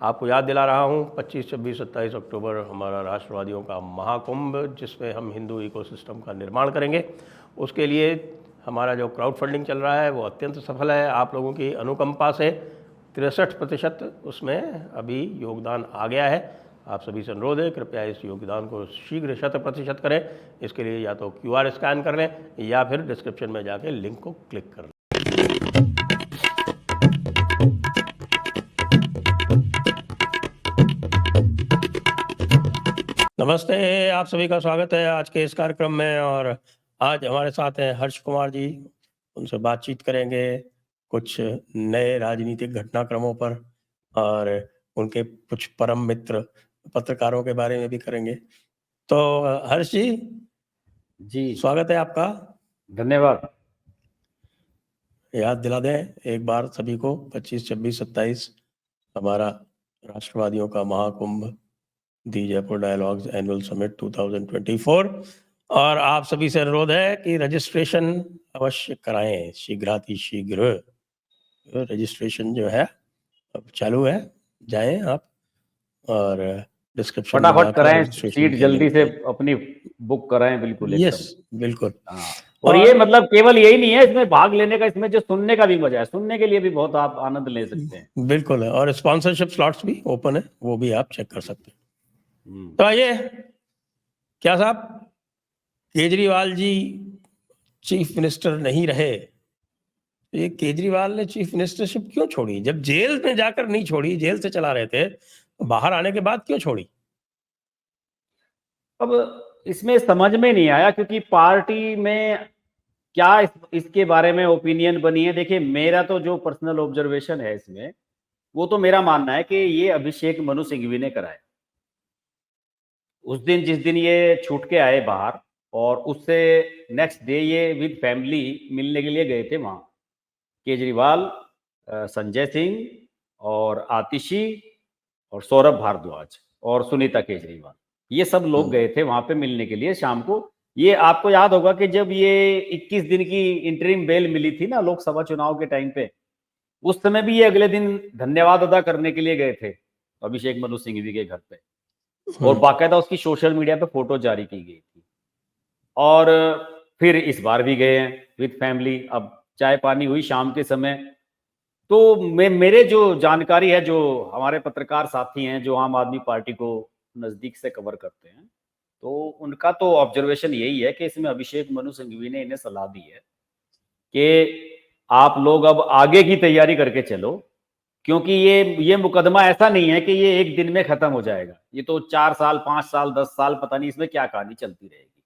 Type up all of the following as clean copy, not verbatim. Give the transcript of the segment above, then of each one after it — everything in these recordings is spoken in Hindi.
आपको याद दिला रहा हूँ 25, 26, 27 अक्टूबर हमारा राष्ट्रवादियों का महाकुंभ, जिसमें हम हिंदू इकोसिस्टम का निर्माण करेंगे। उसके लिए हमारा जो क्राउड फंडिंग चल रहा है वो अत्यंत सफल है। आप लोगों की अनुकंपा से 63% उसमें अभी योगदान आ गया है। आप सभी से अनुरोध है, कृपया इस योगदान को शीघ्र 100% करें। इसके लिए या तो QR स्कैन कर लें या फिर डिस्क्रिप्शन में जाके लिंक को क्लिक कर लें। नमस्ते, आप सभी का स्वागत है आज के इस कार्यक्रम में। और आज हमारे साथ हैं हर्ष कुमार जी। उनसे बातचीत करेंगे कुछ नए राजनीतिक घटनाक्रमों पर और उनके कुछ परम मित्र पत्रकारों के बारे में भी करेंगे। तो हर्ष जी, स्वागत है आपका। धन्यवाद। याद दिला दें एक बार सभी को, 25, 26, 27 हमारा राष्ट्रवादियों का महाकुंभ, दी जयपुर डायलॉग्स एनुअल समिट 2024। और आप सभी से अनुरोध है कि रजिस्ट्रेशन अवश्य कराएं, शीघ्र रजिस्ट्रेशन जो है अब चालू है। जाएं आप और डिस्क्रिप्शन में फटाफट कराएं, रजिस्ट्रेशन सीट जल्दी से अपनी बुक कराएं। बिल्कुल, यस बिल्कुल। और ये मतलब केवल यही नहीं है, इसमें भाग लेने का, इसमें जो सुनने का भी मजा है, सुनने के लिए भी बहुत आप आनंद ले सकते हैं। बिल्कुल है। और स्पॉन्सरशिप स्लॉट्स भी ओपन है, वो भी आप चेक कर सकते हैं। तो आइए, क्या साहब, केजरीवाल जी चीफ मिनिस्टर नहीं रहे, ये केजरीवाल ने चीफ मिनिस्टरशिप क्यों छोड़ी? जब जेल में जाकर नहीं छोड़ी, जेल से चला रहे थे, तो बाहर आने के बाद क्यों छोड़ी? अब इसमें समझ में नहीं आया, क्योंकि पार्टी में क्या इसके बारे में ओपिनियन बनी है। देखिए, मेरा तो जो पर्सनल ऑब्जर्वेशन है इसमें, वो तो मेरा मानना है कि ये अभिषेक मनु सिंघवी ने कराया। उस दिन, जिस दिन ये छूट के आए बाहर, और उससे नेक्स्ट डे ये विद फैमिली मिलने के लिए गए थे वहां, केजरीवाल, संजय सिंह और आतिशी और सौरभ भारद्वाज और सुनीता केजरीवाल, ये सब लोग गए थे वहां पे मिलने के लिए शाम को। ये आपको याद होगा कि जब ये 21 दिन की इंटरिम बेल मिली थी ना लोकसभा चुनाव के टाइम पे, उस समय भी ये अगले दिन धन्यवाद अदा करने के लिए गए थे अभिषेक मनु सिंघवी के घर पे, और बाकायदा उसकी सोशल मीडिया पे फोटो जारी की गई थी। और फिर इस बार भी गए हैं विद फैमिली। अब चाय पानी हुई शाम के समय, तो मेरे जो जानकारी है, जो हमारे पत्रकार साथी हैं जो आम आदमी पार्टी को नजदीक से कवर करते हैं, तो उनका तो ऑब्जर्वेशन यही है कि इसमें अभिषेक मनु सिंघवी ने इन्हें सलाह दी है कि आप लोग अब आगे की तैयारी करके चलो, क्योंकि ये मुकदमा ऐसा नहीं है कि ये एक दिन में खत्म हो जाएगा। ये तो 4 साल, 5 साल, 10 साल, पता नहीं इसमें क्या कहानी चलती रहेगी।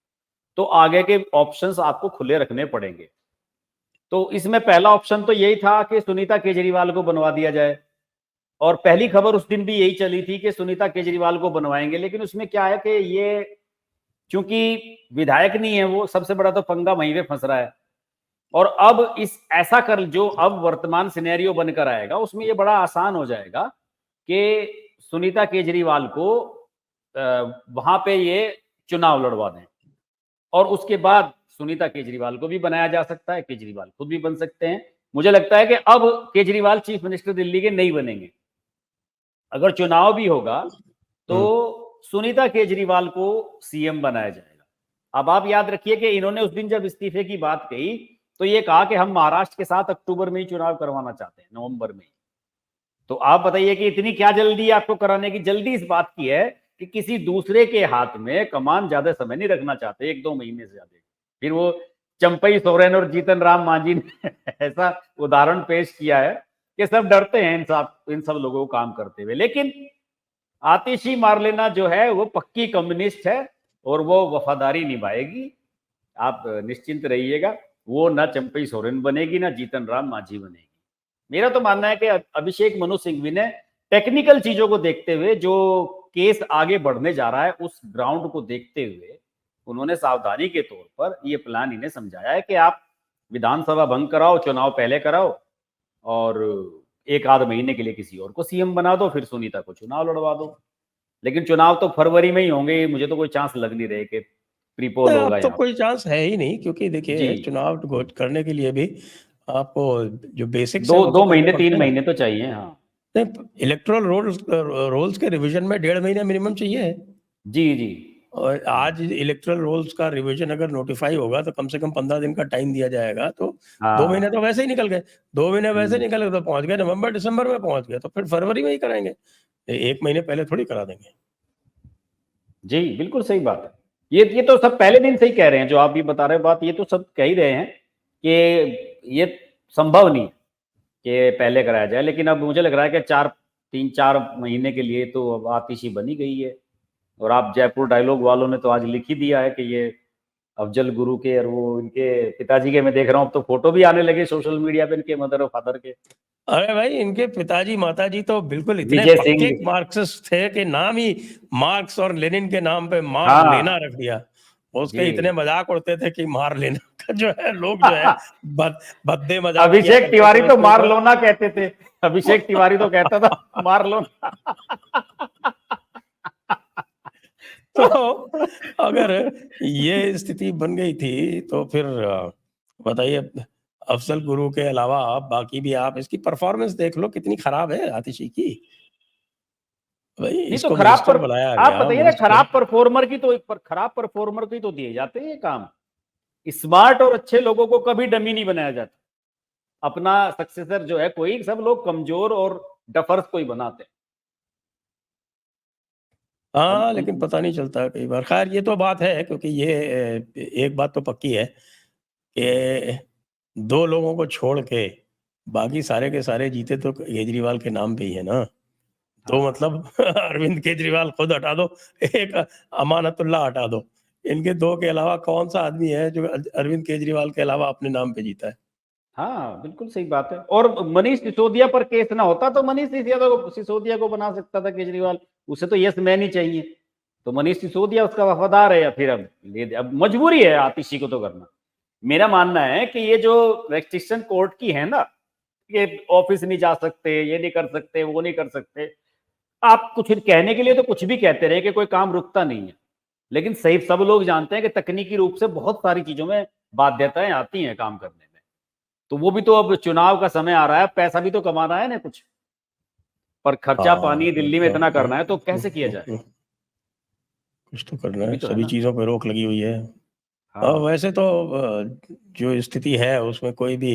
तो आगे के ऑप्शंस आपको खुले रखने पड़ेंगे। तो इसमें पहला ऑप्शन तो यही था कि सुनीता केजरीवाल को बनवा दिया जाए, और पहली खबर उस दिन भी यही चली थी कि सुनीता केजरीवाल को बनवाएंगे। लेकिन उसमें क्या है कि ये चूंकि विधायक नहीं है, वो सबसे बड़ा तो पंगा वहीं पे फंस रहा है। और अब इस ऐसा कर, जो अब वर्तमान सिनेरियो बनकर आएगा, उसमें ये बड़ा आसान हो जाएगा कि सुनीता केजरीवाल को वहां पे ये चुनाव लड़वा दें, और उसके बाद सुनीता केजरीवाल को भी बनाया जा सकता है, केजरीवाल खुद भी बन सकते हैं। मुझे लगता है कि अब केजरीवाल चीफ मिनिस्टर दिल्ली के नहीं बनेंगे। अगर चुनाव भी होगा तो सुनीता केजरीवाल को सीएम बनाया जाएगा। अब आप याद रखिए कि इन्होंने उस दिन जब इस्तीफे की बात कही, तो ये कहा कि हम महाराष्ट्र के साथ अक्टूबर में ही चुनाव करवाना चाहते हैं, नवंबर में। तो आप बताइए कि इतनी क्या जल्दी आपको कराने की? जल्दी इस बात की है कि किसी दूसरे के हाथ में कमान ज्यादा समय नहीं रखना चाहते, 1-2 महीने से ज्यादा। फिर वो चंपई सोरेन और जीतन राम मांझी ने ऐसा उदाहरण पेश किया है कि सब डरते हैं इन सब लोगों को काम करते हुए। लेकिन आतिशी मारलेना जो है वो पक्की कम्युनिस्ट है, और वो वफादारी निभाएगी। आप निश्चिंत रहिएगा, वो ना चंपई सोरेन बनेगी, ना जीतन राम मांझी बनेगी। मेरा तो मानना है कि अभिषेक मनु सिंघवी ने टेक्निकल चीजों को देखते हुए, जो केस आगे बढ़ने जा रहा है उस ग्राउंड को देखते हुए, उन्होंने सावधानी के तौर पर ये प्लान इन्हें समझाया है कि आप विधानसभा भंग कराओ, चुनाव पहले कराओ, और 1-आध महीने के लिए किसी और को सीएम बना दो, फिर सुनीता को चुनाव लड़वा दो। लेकिन चुनाव तो फरवरी में ही होंगे, मुझे तो कोई चांस लग नहीं रहे कि प्रीपोल होगा। तो कोई चांस है ही नहीं, क्योंकि देखिए चुनाव करने के लिए भी आपको जो बेसिक्स है 2 महीने 3 महीने तो चाहिए। हाँ, नहीं, इलेक्टोरल रोल्स के रिवीजन में 1.5 महीना मिनिमम चाहिए। जी जी। और आज इलेक्टोरल रोल्स का रिवीजन अगर नोटिफाई होगा तो कम से कम 15 दिन का टाइम दिया जाएगा, तो 2 महीने हाँ। तो वैसे ही निकल गए। 2 महीने वैसे निकल गए तो पहुंच गए नवंबर दिसंबर में पहुंच गए, तो फिर फरवरी में ही कराएंगे, 1 महीने पहले थोड़ी करा देंगे। जी बिल्कुल सही बात है। ये तो सब पहले दिन से ही कह रहे हैं, जो आप भी बता रहे हैं बात, ये तो सब कह ही रहे हैं कि ये संभव नहीं है कि पहले कराया जाए। लेकिन अब मुझे लग रहा है कि 3-4 महीने के लिए तो अब आतिशी बनी गई है। और आप जयपुर डायलॉग वालों ने तो आज लिख ही दिया है कि ये अफजल गुरु के और वो इनके पिताजी के, मैं देख रहा हूँ अब तो फोटो भी आने लगे सोशल मीडिया पे इनके मदर और फादर के। अरे भाई, इनके पिताजी माताजी तो बिल्कुल इतने विजय पक्के सिंह। मार्क्सिस्ट थे कि नाम ही मार्क्स और लेनिन के नाम पे मार लेना हाँ रख दिया। उसके इतने जी। मजाक उड़ते थे कि मार लेना का जो है, लोग जो है भद्दे मजाक किया अभिषेक करते तिवारी थे तो उसके मार ऊपर। लो ना कहते थे। अभिषेक तिवारी तो कहता था मार लो ना। तो अगर ये स्थिति बन गई थी तो फिर बताइए, अफजल गुरु के अलावा बाकी भी आप इसकी परफॉर्मेंस देख लो कितनी खराब है आतिशी की। भाई नहीं तो इसको मिनिस्टर बनाया आप गया, बताइए ना, मिनिस्टर। खराब परफॉर्मर की तो दिए जाते हैं ये काम। स्मार्ट और अच्छे लोगों को कभी डमी नहीं बनाया जाता। अपना सक्सेसर जो है कोई, सब लोग कमजोर और डफर्स कोई बनाते हैं। हाँ, लेकिन पता नहीं चलता कई बार। खैर ये तो बात है, क्योंकि ये एक बात तो पक्की है कि 2 लोगों को छोड़ के बाकी सारे के सारे जीते तो केजरीवाल के नाम पे ही है ना। तो हाँ मतलब अरविंद केजरीवाल खुद हटा दो, एक अमानतुल्लाह हटा दो, इनके 2 के अलावा कौन सा आदमी है जो अरविंद केजरीवाल के अलावा अपने नाम पे जीता है? हाँ बिल्कुल सही बात है। और मनीष सिसोदिया पर केस ना होता तो मनीष सिसोदिया को बना सकता था केजरीवाल। उसे तो यस मैन ही चाहिए। तो मनीष सिसोदिया उसका वफादार है, या फिर अब मजबूरी है आतिशी को तो करना। मेरा मानना है कि ये जो रेस्ट्रिक्शन कोर्ट की है ना, कि ऑफिस नहीं जा सकते, ये नहीं कर सकते, वो नहीं कर सकते, आप कुछ कहने के लिए तो कुछ भी कहते रहे कि कोई काम रुकता नहीं है। लेकिन सही सब लोग जानते हैं कि तकनीकी रूप से बहुत सारी चीजों में बाध्यताएं आती हैं काम करने में। तो वो भी तो, अब चुनाव का समय आ रहा है, पैसा भी तो कमाना है ना कुछ। पर खर्चा हाँ, पानी दिल्ली में इतना करना है तो कैसे किया जाए? कुछ तो करना ये है, भी तो है सभी ना। चीज़ों पे रोक लगी हुई है। हाँ वैसे तो जो स्थिति है उसमें कोई भी,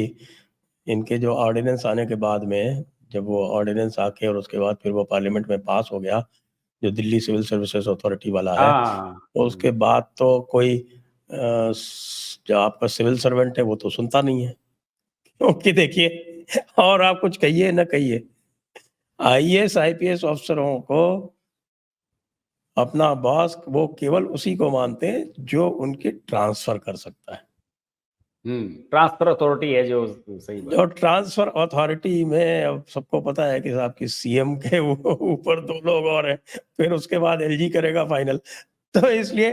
इनके जो ऑर्डिनेंस आने के बाद में, जब वो ऑर्डिनेंस आके और उसके बाद फिर वो पार्लियामेंट में पास हो गया, जो दिल्ली सिविल सर्विसेज अथॉरिटी वाला है, हाँ। उसके बाद तो कोई जो आपका सिविल सर्वेंट है वो तो सुनता नहीं है। क्योंकि देखिए, और आप कुछ कहिए ना कहिए, आईएएस आईपीएस अफसरों को अपना बॉस वो केवल उसी को मानते हैं जो उनकी ट्रांसफर कर सकता है। ट्रांसफर अथॉरिटी है जो, सही बात। जो ट्रांसफर अथॉरिटी में अब सबको पता है कि आपकी सीएम के ऊपर 2 लोग और हैं, फिर उसके बाद एलजी करेगा फाइनल। तो इसलिए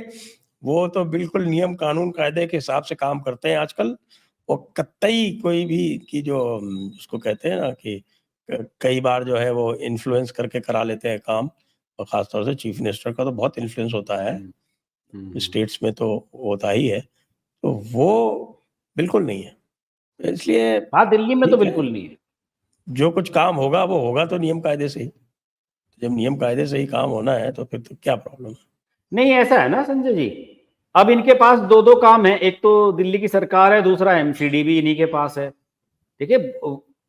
वो तो बिल्कुल नियम कानून कायदे के हिसाब से काम करते हैं आजकल। वो कतई कोई भी की जो उसको कहते हैं ना कि कई बार जो है वो इन्फ्लुएंस करके करा लेते हैं काम, और खासतौर से चीफ मिनिस्टर का तो बहुत इन्फ्लुएंस होता है, हम्म, हम्म। स्टेट्स में तो होता ही है। तो वो बिल्कुल नहीं है, इसलिए हाँ दिल्ली में तो ठीक है, बिल्कुल नहीं है। जो कुछ काम होगा वो होगा तो नियम कायदे से ही। जब नियम कायदे से ही काम होना है तो फिर तो क्या प्रॉब्लम है? नहीं ऐसा है ना संजय जी, अब इनके पास दो दो काम है, एक तो दिल्ली की सरकार है, दूसरा एमसीडी भी इन्हीं के पास है। देखिए,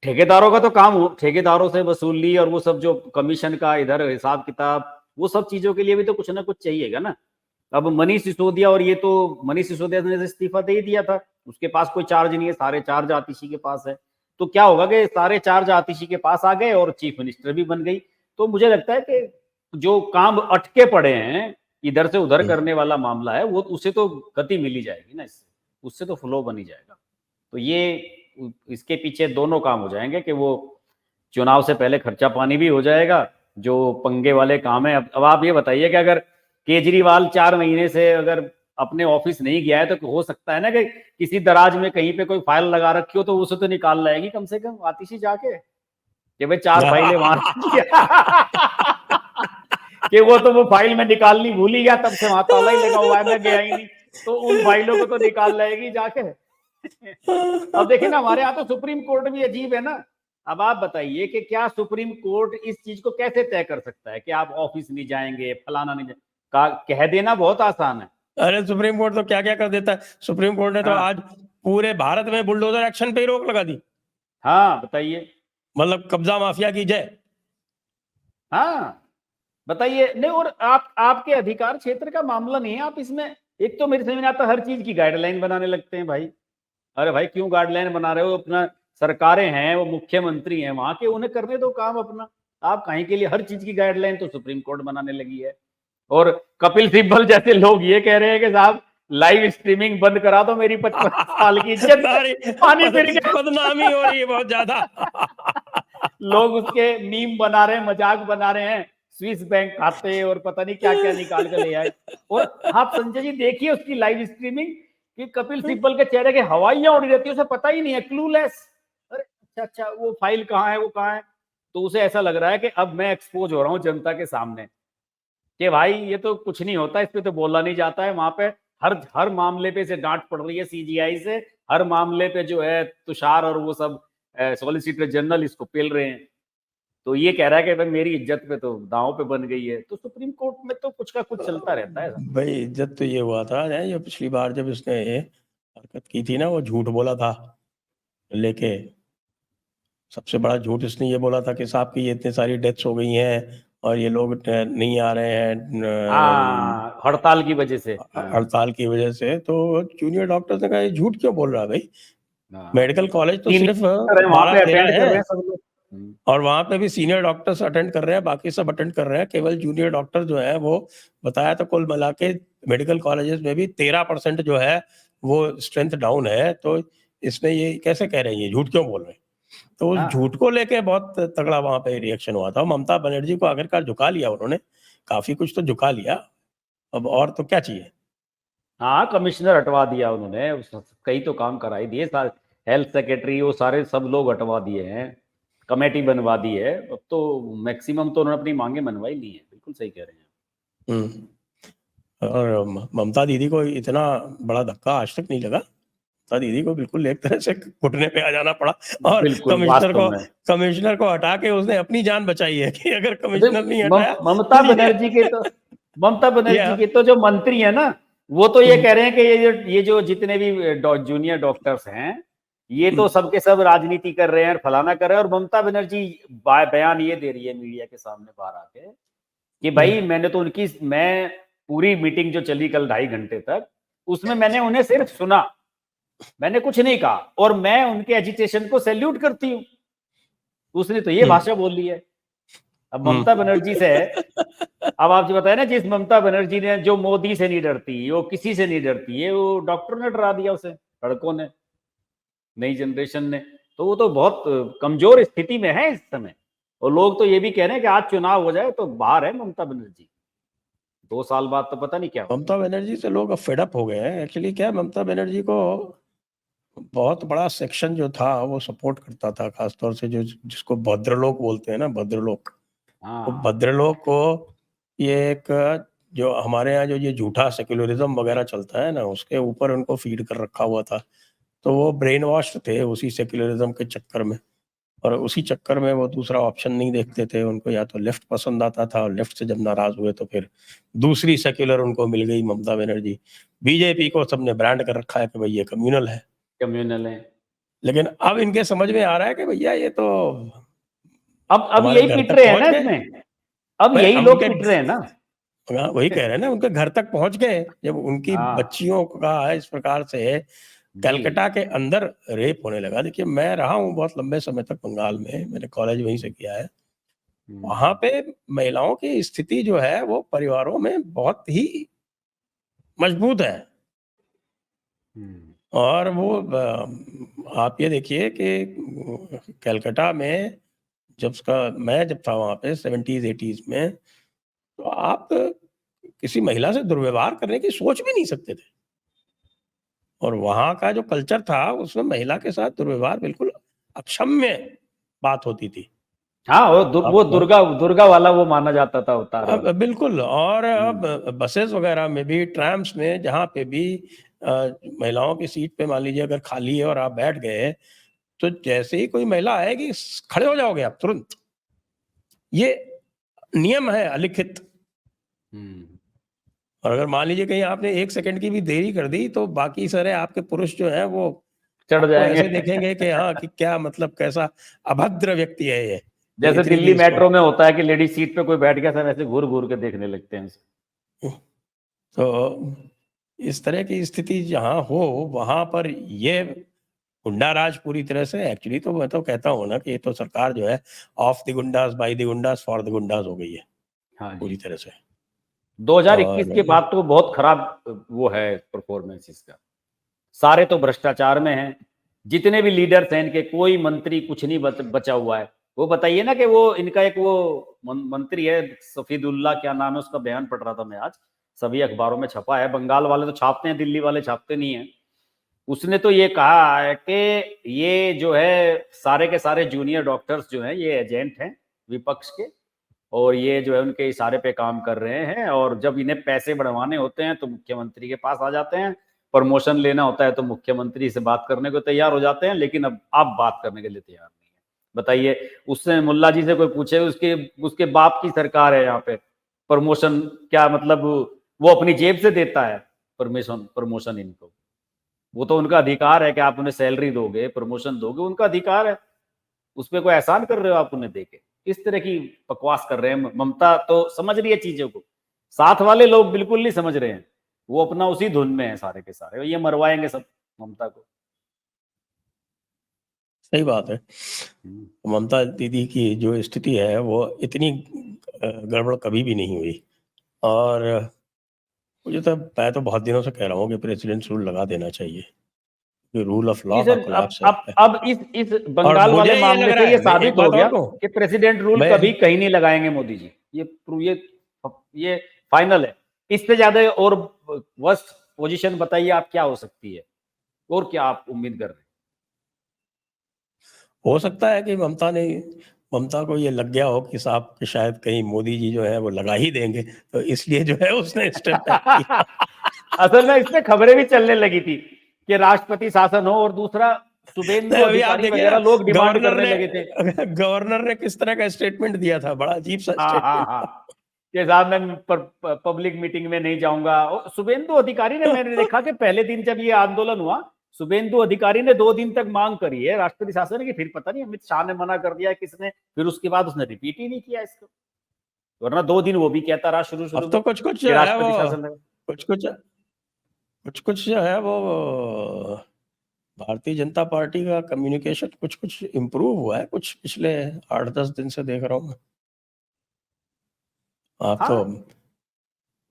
ठेकेदारों का तो काम ठेकेदारों से वसूली और वो सब जो कमीशन का इधर हिसाब किताब, वो सब चीजों के लिए भी तो कुछ ना कुछ चाहिएगा ना। अब मनीष सिसोदिया, और ये तो मनीष सिसोदिया ने इस्तीफा दे ही दिया था, उसके पास कोई चार्ज नहीं है, सारे चार्ज आतिशी के पास है। तो क्या होगा कि सारे चार्ज आतिशी के पास आ गए और चीफ मिनिस्टर भी बन गई। तो मुझे लगता है कि जो काम अटके पड़े हैं, इधर से उधर हम्म। करने वाला मामला है, वो उसे तो गति मिली जाएगी ना, इससे उससे तो फ्लो बनी जाएगा। तो ये इसके पीछे दोनों काम हो जाएंगे कि वो चुनाव से पहले खर्चा पानी भी हो जाएगा, जो पंगे वाले काम है। अब आप ये बताइए कि अगर केजरीवाल 4 महीने से अगर अपने ऑफिस नहीं गया है, तो हो सकता है ना कि किसी दराज में कहीं पे कोई फाइल लगा रखी हो, तो उसे तो निकाल लाएगी कम से कम आतिशी जाके, कि भाई 4 फाइलें वहां रखी कि वो फाइल में निकालनी भूल ही गया, तब से वहां ताला ही लगा हुआ है, मैं गया ही नहीं। तो उन फाइलों को तो निकाल लाएगी जाके। अब देखिए ना, हमारे यहाँ तो सुप्रीम कोर्ट भी अजीब है ना। अब आप बताइए कि क्या सुप्रीम कोर्ट इस चीज को कैसे तय कर सकता है कि आप ऑफिस नहीं जाएंगे, फलाना नहीं कह देना बहुत आसान है। अरे सुप्रीम कोर्ट तो क्या क्या कर देता है। सुप्रीम कोर्ट ने तो हाँ आज पूरे भारत में बुलडोजर एक्शन पे ही रोक लगा दी। हाँ बताइए। मतलब कब्जा माफिया की जय। हाँ बताइए। नहीं, और आप आपके अधिकार क्षेत्र का मामला नहीं है, आप इसमें एक तो मेरे समझ में आता हर चीज की गाइडलाइन बनाने लगते हैं भाई। अरे भाई क्यों गाइडलाइन बना रहे हो? अपना सरकारें हैं, वो मुख्यमंत्री हैं वहां के, उन्हें करने दो काम अपना। आप कहीं के लिए हर चीज की गाइडलाइन तो सुप्रीम कोर्ट बनाने लगी है। और कपिल सिब्बल जैसे लोग ये कह रहे हैं कि साहब लाइव स्ट्रीमिंग बंद करा दो, मेरी 55 साल की इज्जत सारी पानी फिर गया। बदनामी हो रही है बहुत ज्यादा। लोग उसके मीम बना रहे हैं, मजाक बना रहे हैं, स्विस बैंक खाते और पता नहीं क्या क्या निकाल कर ले आए। और आप संजय जी देखिए उसकी लाइव स्ट्रीमिंग कि कपिल सिब्बल के चेहरे के हवाइयां उड़ी रहती है, उसे पता ही नहीं है, क्लूलेस। अरे अच्छा अच्छा, वो फाइल कहाँ है, वो कहाँ है? तो उसे ऐसा लग रहा है कि अब मैं एक्सपोज हो रहा हूँ जनता के सामने कि भाई ये तो कुछ नहीं होता, इस पे तो बोला नहीं जाता है। वहां पे हर हर मामले पे से डांट पड़ रही है सीजीआई से, हर मामले पे जो है तुषार और वो सब सॉलिसिटर जनरल इसको पेल रहे हैं। तो ये कह रहा है कि भाई मेरी इज्जत पे तो दांव पे बन गई है। तो सुप्रीम कोर्ट में तो कुछ का कुछ चलता रहता है। भाई इज्जत तो ये हुआ था ये पिछली बार जब इसने हरकत की थी ना, वो झूठ बोला था लेके। सबसे बड़ा झूठ इसने ये बोला था कि साहब की ये इतनी सारी डेथ्स हो गई हैं और ये लोग नहीं आ रहे हैं हड़ताल की वजह से। हड़ताल की वजह से। तो जूनियर डॉक्टर्स ने कहा ये झूठ क्यों बोल रहा है भाई, मेडिकल कॉलेज तो सिर्फ वहां पे अटेंड 12-13 कर रहे है हैं सब लोग। और वहां पे भी सीनियर डॉक्टर्स अटेंड कर रहे हैं, बाकी सब अटेंड कर रहे हैं, केवल जूनियर डॉक्टर जो है वो बताया तो कुल मिला के मेडिकल कॉलेजेस में भी 13% जो है वो स्ट्रेंथ डाउन है। तो इसमें ये कैसे कह रहे हैं, ये झूठ क्यों बोल रहे हैं? तो उस झूठ को लेके बहुत तगड़ा वहां पे रिएक्शन हुआ था। ममता बनर्जी को आखिरकार झुका लिया उन्होंने, काफी कुछ तो झुका लिया, अब और तो क्या चाहिए। हाँ कमिश्नर हटवा दिया उन्होंने, कई तो काम करा ही दिए, हेल्थ सेक्रेटरी वो सारे सब लोग हटवा दिए हैं, कमेटी बनवा दी है। अब तो मैक्सिमम तो उन्होंने अपनी मांगे मनवा ही ली है। बिल्कुल सही कह रहे हैं। और ममता दीदी को इतना बड़ा धक्का आज तक नहीं लगा। ममता दीदी को बिल्कुल एक तरह से घुटने पे आ जाना पड़ा और कमिश्नर को हटा के उसने अपनी जान बचाई है कि अगर कमिश्नर नहीं हटाया। ममता बनर्जी के तो जो मंत्री है ना, वो तो ये कह रहे हैं कि ये जो जितने भी जूनियर डॉक्टर्स हैं ये तो सबके सब राजनीति कर रहे हैं और फलाना कर रहे हैं। और ममता बनर्जी बयान ये दे रही है मीडिया के सामने बाहर आके कि भाई मैं पूरी मीटिंग जो चली कल 2.5 घंटे तक, उसमें मैंने उन्हें सिर्फ सुना, मैंने कुछ नहीं कहा, और मैं उनके एजिटेशन को सैल्यूट करती हूँ। उसने तो ये भाषा बोल ली है। अब ममता बनर्जी से अब आप जो बताए ना, जिस ममता बनर्जी ने, जो मोदी से नहीं डरती, वो किसी से नहीं डरती है, वो डॉक्टर ने डरा दिया उसे, लड़कों ने, नई जनरेशन ने। तो वो तो बहुत कमजोर स्थिति में है इस समय। और लोग तो ये भी कह रहे हैं कि आज चुनाव हो जाए तो बाहर है ममता बनर्जी, 2 साल बाद तो पता नहीं क्या। ममता बनर्जी से लोग अब फेड अप हो गए हैं। एक्चुअली क्या, ममता बनर्जी को बहुत बड़ा सेक्शन जो था वो सपोर्ट करता था, खासतौर से जो जिसको भद्रलोक बोलते हैं ना, भद्रलोक। तो भद्रलोक को ये एक जो हमारे यहाँ जो ये झूठा सेक्युलरिज्म वगैरह चलता है ना, उसके ऊपर उनको फीड कर रखा हुआ था। तो वो ब्रेन वॉश थे उसी सेक्युलरिज्म के चक्कर में, और उसी चक्कर में वो दूसरा ऑप्शन नहीं देखते थे। उनको या तो लेफ्ट पसंद आता था, और लेफ्ट से जब नाराज हुए तो फिर दूसरी सेक्युलर उनको मिल गई, ममता बनर्जी। बीजेपी को सबने ब्रांड कर रखा है कि भाई ये कम्युनल है, कम्युनल है। लेकिन अब इनके समझ में आ रहा है कि भैया ये तो अब यही पिट रहे हैं ना इसमें, अब यही लोग पिट रहे हैं ना। वही कह रहे हैं ना, उनके घर तक पहुंच गए जब उनकी बच्चियों का इस प्रकार से कलकत्ता के अंदर रेप होने लगा। देखिए मैं रहा हूँ बहुत लंबे समय तक बंगाल में, मैंने कॉलेज वहीं से किया है। वहां पे महिलाओं की स्थिति जो है वो परिवारों में बहुत ही मजबूत है। और वो आप ये देखिए कि कलकत्ता में मैं जब था वहां पे 70s 80s में, तो आप किसी महिला से दुर्व्यवहार करने की सोच भी नहीं सकते थे। और वहां का जो कल्चर था उसमें महिला के साथ दुर्व्यवहार बिल्कुल अक्षम्य बात होती थी। हाँ, वो दुर्गा वाला वो माना जाता था अवतार। बिल्कुल। और अब बसेस वगैरह में भी, ट्रैम्स में, जहाँ पे भी महिलाओं की सीट पे मान लीजिए अगर खाली है और आप बैठ गए, तो जैसे ही कोई महिला आएगी खड़े हो जाओगे आप तुरंत। ये नियम है अलिखित। और अगर मान लीजिए कहीं आपने 1 सेकंड की भी देरी कर दी तो बाकी सारे आपके पुरुष जो हैं वो चढ़ आपको जाएंगे। ऐसे देखेंगे कि हाँ कि क्या मतलब कैसा अभद्र व्यक्ति है ये। तो जैसे इतनी दिल्ली भी इसको मेट्रो में होता है कि लेडीज सीट पे कोई बैठ गया, सब ऐसे घूर घूर के देखने लगते हैं। तो इस तरह की स्थिति जहाँ हो वहां पर ये गुंडा राज पूरी तरह से, एक्चुअली तो मैं तो कहता हूँ ना कि ये तो सरकार जो है of the goondas by the goondas for the goondas हो गई है हाँ जी। पूरी तरह से। 2021 के और बाद तो बहुत खराब वो है परफॉर्मेंस इसका। सारे तो भ्रष्टाचार में हैं, जितने भी लीडर्स हैं इनके, कोई मंत्री कुछ नहीं बचा हुआ है। वो बताइए ना कि वो इनका एक वो मंत्री है सफीदुल्ला, क्या नाम है उसका, बयान पढ़ रहा था मैं आज, सभी अखबारों में छपा है। बंगाल वाले तो छापते हैं, दिल्ली वाले छापते नहीं है। उसने तो ये कहा है कि ये जो है सारे के सारे जूनियर डॉक्टर्स जो हैं ये एजेंट हैं विपक्ष के, और ये जो है उनके इशारे पे काम कर रहे हैं, और जब इन्हें पैसे बढ़वाने होते हैं तो मुख्यमंत्री के पास आ जाते हैं, प्रमोशन लेना होता है तो मुख्यमंत्री से बात करने को तैयार हो जाते हैं, लेकिन अब आप बात करने के लिए तैयार नहीं है। बताइए, उससे मुल्ला जी से कोई पूछे, उसके बाप की सरकार है यहाँ पे, प्रमोशन क्या मतलब वो अपनी जेब से देता है प्रमोशन इनको? वो तो उनका अधिकार है कि आप उन्हें सैलरी दोगे, प्रमोशन दोगे, उनका अधिकार है। उस पर कोई एहसान कर रहे हो आप उन्हें देके? इस तरह की बकवास कर रहे हैं। ममता तो समझ रही है चीजों को, साथ वाले लोग बिल्कुल नहीं समझ रहे हैं। वो अपना उसी धुन में है सारे के सारे, ये मरवाएंगे सब ममता को। सही बात है। ममता दीदी की जो स्थिति है वो इतनी गड़बड़ कभी भी नहीं हुई। और मुझे तो, मैं तो बहुत दिनों से कह रहा हूँ कि प्रेसिडेंट रूल लगा देना चाहिए, जो रूल ऑफ लॉ जी का सर, कोलैप्स है। अब इस और बंगाल मुझे वाले ये लग मामले रहा से ये है, मैं एक साबित हो बात गया और कहूँ, कि प्रेसिडेंट रूल मैं कभी कहीं नहीं लगाएंगे मोदी जी। ये फाइनल है। इससे ज्यादा और वर्स्ट पोजीशन बताइए आप क्या हो सकती है, और क्या आप उम्मीद कर रहे हैं? हो सकता है कि ममता को ये लग गया हो कि साहब कि शायद कहीं मोदी जी जो है वो लगा ही देंगे, तो इसलिए जो है उसने स्टेप बैक किया। असल में इसमें खबरें भी चलने लगी थी कि राष्ट्रपति शासन हो, और दूसरा शुभेंदु अभी आप अधिकारी देखिए वगैरह ना, लोग डिमांड करने लगे थे। गवर्नर ने किस तरह का स्टेटमेंट दिया था, बड़ा अजीब सा हाँ हाँ स्टेटमेंट हाँ, था। कि साहब मैं पब्लिक मीटिंग में नहीं जाऊंगा। और शुभेंदु अधिकारी ने, मैंने देखा कि पहले दिन जब ये आंदोलन हुआ, शुभेंदु अधिकारी ने 2 दिन तक मांग करी है राष्ट्रपति शासन की, फिर पता नहीं अमित शाह ने मना कर दिया किसने, फिर उसके बाद उसने रिपीट ही नहीं किया इसको। वरना 2 दिन वो भी कहता रहा शुरू शुरू अब में तो कुछ कुछ कि जो है वो राष्ट्रपति शासन है। कुछ कुछ कुछ कुछ जो है वो भारतीय जनता पार्टी का कम्युनिकेशन कुछ कुछ इम्प्रूव हुआ है, कुछ पिछले 8-10 दिन से देख रहा हूँ मैं। आप तो हाँ,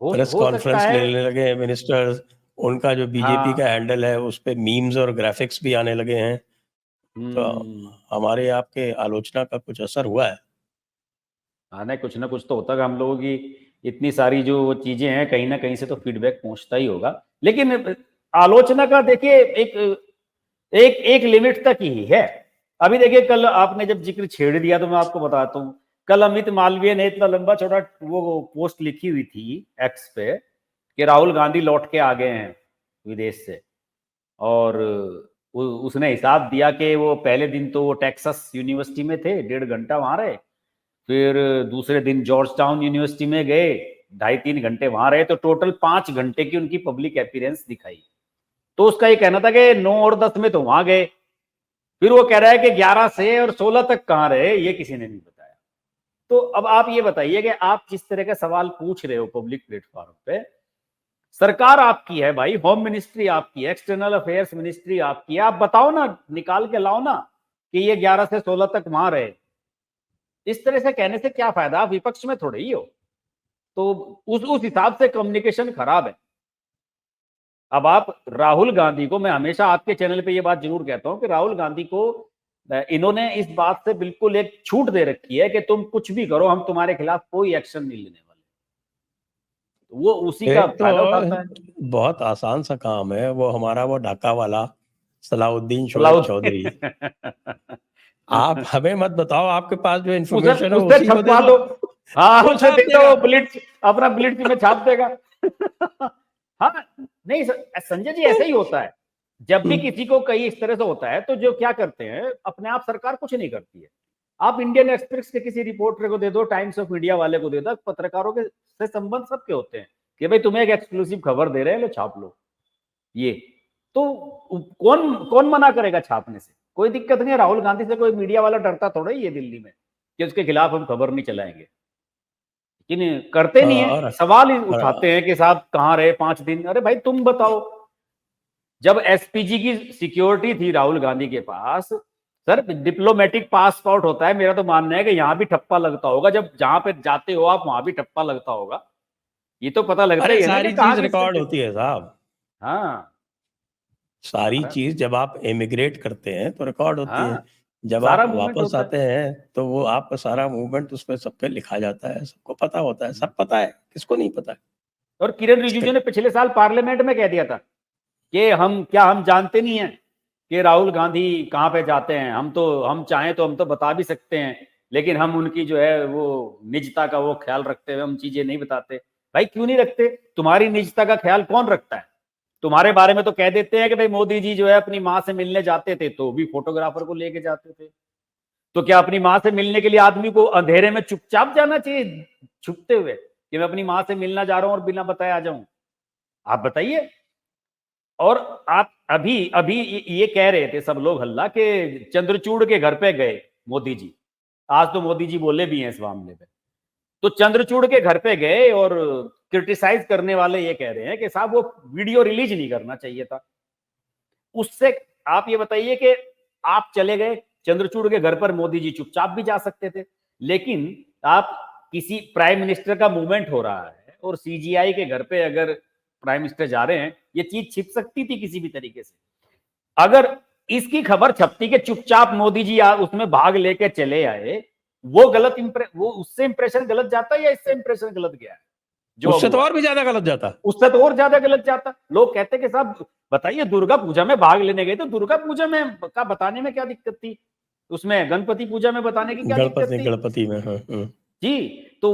प्रेस हो सकता कॉन्फ्रेंस है। लेने लगे हैं मिनिस्टर्स, उनका जो बीजेपी हाँ। का हैंडल है उस पे मीम्स और ग्राफिक्स भी आने लगे हैं। तो हम्म। हमारे आपके आलोचना का कुछ असर हुआ है। हाँ, नहीं, कुछ ना कुछ तो होता है। हम लोगों की इतनी सारी जो चीजें हैं, कहीं ना कहीं से तो फीडबैक पहुंचता ही होगा। लेकिन आलोचना का देखिए एक एक एक लिमिट तक ही है। अभी देखिए, कल आपने जब जिक्र छेड़ दिया तो मैं आपको बताता हूँ। कल अमित मालवीय ने इतना लंबा चौड़ा वो पोस्ट लिखी हुई थी एक्स पे कि राहुल गांधी लौट के आ गए हैं विदेश से, और उसने हिसाब दिया कि वो पहले दिन तो वो टेक्सास यूनिवर्सिटी में थे, 1.5 घंटा वहां रहे, फिर दूसरे दिन जॉर्ज टाउन यूनिवर्सिटी में गए, 2.5-3 घंटे वहां रहे, तो टोटल 5 घंटे की उनकी पब्लिक अपीयरेंस दिखाई। तो उसका ये कहना था कि 9 और 10 में तो वहां गए। फिर वो कह रहा है कि 11 से और 16 तक कहां रहे, ये किसी ने नहीं बताया। तो अब आप ये बताइए कि आप जिस तरह का सवाल पूछ रहे हो पब्लिक प्लेटफॉर्म पे, सरकार आपकी है भाई, होम मिनिस्ट्री आपकी है, एक्सटर्नल अफेयर्स मिनिस्ट्री आपकी है, आप बताओ ना, निकाल के लाओ ना कि ये 11 से 16 तक वहां रहे। इस तरह से कहने से क्या फायदा, आप विपक्ष में थोड़े ही हो। तो उस हिसाब से कम्युनिकेशन खराब है। अब आप राहुल गांधी को, मैं हमेशा आपके चैनल पे ये बात जरूर कहता हूं कि राहुल गांधी को इन्होंने इस बात से बिल्कुल एक छूट दे रखी है कि तुम कुछ भी करो, हम तुम्हारे खिलाफ कोई एक्शन नहीं लेने वाले। तो वो उसी का एक तो फायदा उठाता है। बहुत आसान सा काम है, वो हमारा वो ढाका वाला सलाउद्दीन शोएब चौधरी। सलाउद्दीन आप हमें मत बताओ, आपके पास जो उसे इन्फॉर्मेशन है उसे उसी को दे छपवा दो, दो। हाँ, वो उसे छाप दे दो, देगा। वो ब्लिट्स, अपना ब्लिट्स में छाप देगा। हाँ, नहीं संजय जी, ऐसा ही होता है। जब भी किसी को कहीं इस तरह से होता है तो जो क्या करते हैं, अपने आप सरकार कुछ नहीं करती है। आप इंडियन एक्सप्रेस के किसी रिपोर्टर को दे दो, टाइम्स ऑफ इंडिया वाले को दे दो, पत्रकारों के से संबंध सबके होते हैं कि भाई तुम्हें एक एक्सक्लूसिव खबर दे रहे हैं, लो छाप लो। ये तो कौन कौन मना करेगा छापने से? कोई दिक्कत नहीं है। राहुल गांधी से कोई मीडिया वाला डरता थोड़ा ही है दिल्ली में कि उसके खिलाफ हम खबर नहीं चलाएंगे, लेकिन करते नहीं है। और सवाल ही और उठाते हैं कि साहब कहाँ रहे 5 दिन। अरे भाई तुम बताओ, जब एसपीजी की सिक्योरिटी थी राहुल गांधी के पास, सर डिप्लोमेटिक पासपोर्ट होता है, मेरा तो मानना है कि यहाँ भी ठप्पा लगता होगा, जब जहां पे जाते हो आप वहां भी ठप्पा लगता होगा। ये तो पता लगता अरे ही है ना कि सारी कहाँ चीज किससे रिकॉर्ड होती है साहब। हाँ। सारी अरे, चीज जब आप एमिग्रेट करते हैं तो रिकॉर्ड होती है। हाँ, जब आप सारा मूवमेंट वापस होता है। आते हैं तो वो आपका सारा मूवमेंट उस पर सब पे लिखा जाता है, सबको पता होता है, सब पता है, किसको नहीं पता है। और किरण रिजिजू ने पिछले साल पार्लियामेंट में कह दिया था कि हम जानते नहीं हैं कि राहुल गांधी कहाँ पे जाते हैं। हम चाहें तो हम तो बता भी सकते हैं, लेकिन हम उनकी जो है वो निजता का वो ख्याल रखते हुए हम चीजें नहीं बताते। भाई क्यों नहीं रखते? तुम्हारी निजता का ख्याल कौन रखता है? तुम्हारे बारे में तो कह देते हैं कि भाई मोदी जी जो है अपनी माँ से मिलने जाते थे तो भी फोटोग्राफर को लेके जाते थे। तो क्या अपनी माँ से मिलने के लिए आदमी को अंधेरे में चुपचाप जाना चाहिए, छुपते हुए, कि मैं अपनी माँ से मिलना जा रहा हूं और बिना बताए आ जाऊं? आप बताइए। और आप अभी अभी ये कह रहे थे सब लोग हल्ला कि चंद्रचूड़ के घर पे गए मोदी जी। आज तो मोदी जी बोले भी हैं इस मामले पे। तो चंद्रचूड़ के घर पे गए और क्रिटिसाइज करने वाले ये कह रहे हैं कि साहब वो वीडियो रिलीज नहीं करना चाहिए था। उससे आप ये बताइए कि आप चले गए चंद्रचूड़ के घर पर, मोदी जी चुपचाप भी जा सकते थे, लेकिन आप किसी प्राइम मिनिस्टर का मूवमेंट हो रहा है और सीजीआई के घर पे अगर प्राइम मिनिस्टर जा रहे हैं, ये चीज छिप सकती थी किसी भी तरीके से। अगर इसकी खबर छपती कि चुपचाप मोदी जी उसमें भाग लेके चले आए, वो वो उससे इंप्रेशन गलत जाता है या इससे इंप्रेशन गलत गया है जो अब उससे तो हुआ है? और भी ज्यादा गलत जाता। उससे तो और ज्यादा गलत जाता। लोग कहते कि साहब बताइए, दुर्गा पूजा में भाग लेने गए तो दुर्गा पूजा में का बताने में क्या दिक्कत थी? उसमें गणपति पूजा में बताने की क्या दिक्कत गणपति थी? गणपति में, हाँ, जी। तो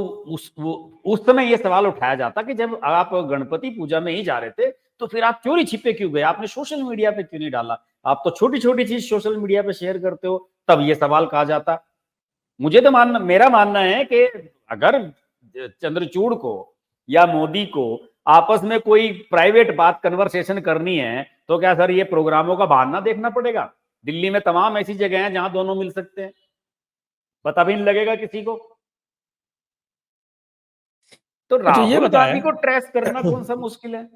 उस समय ये सवाल उठाया जाता कि जब आप गणपति पूजा में ही जा रहे थे तो फिर आप चोरी छिपे क्यों गए? आपने सोशल मीडिया पे क्यों नहीं डाला? आप तो छोटी छोटी चीज सोशल मीडिया पे शेयर करते हो, तब ये सवाल कहा जाता। मुझे तो मेरा मानना है कि अगर चंद्रचूड़ को या मोदी को आपस में कोई प्राइवेट बात कन्वर्सेशन करनी है तो क्या सर ये प्रोग्रामों का बहाना देखना पड़ेगा? दिल्ली में तमाम ऐसी जगह हैं जहां दोनों मिल सकते हैं, पता भी नहीं लगेगा किसी को। तो अच्छा ये राहुल गांधी को ट्रेस करना बताएं। कौन सा मुश्किल है?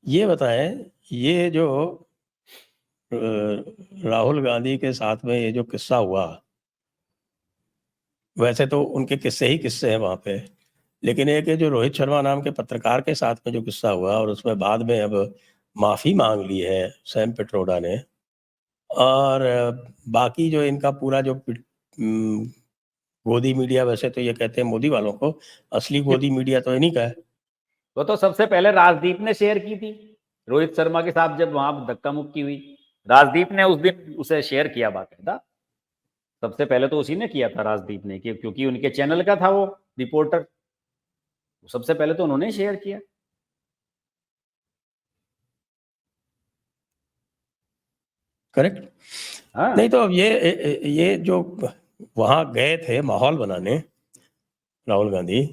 ये बताएं, ये जो राहुल गांधी के साथ में ये जो किस्सा हुआ, वैसे तो उनके किस्से ही किस्से हैं वहाँ पे, लेकिन एक ये जो रोहित शर्मा नाम के पत्रकार के साथ में जो किस्सा हुआ और उसमें बाद में अब माफ़ी मांग ली है सैम पिट्रोडा ने, और बाकी जो इनका पूरा जो गोदी मीडिया, वैसे तो ये कहते हैं मोदी वालों को, असली गोदी मीडिया तो इन्हीं का है। वो तो सबसे पहले राजदीप ने शेयर की थी रोहित शर्मा के साथ, जब वहां धक्का मुक्की हुई राजदीप ने उस दिन उसे शेयर किया बाकायदा। सबसे पहले तो उसी ने किया था राजदीप ने, क्योंकि उनके चैनल का था वो रिपोर्टर। सबसे पहले तो उन्होंने शेयर किया। करेक्ट। नहीं हाँ, तो अब ये जो वहाँ गए थे माहौल बनाने राहुल गांधी,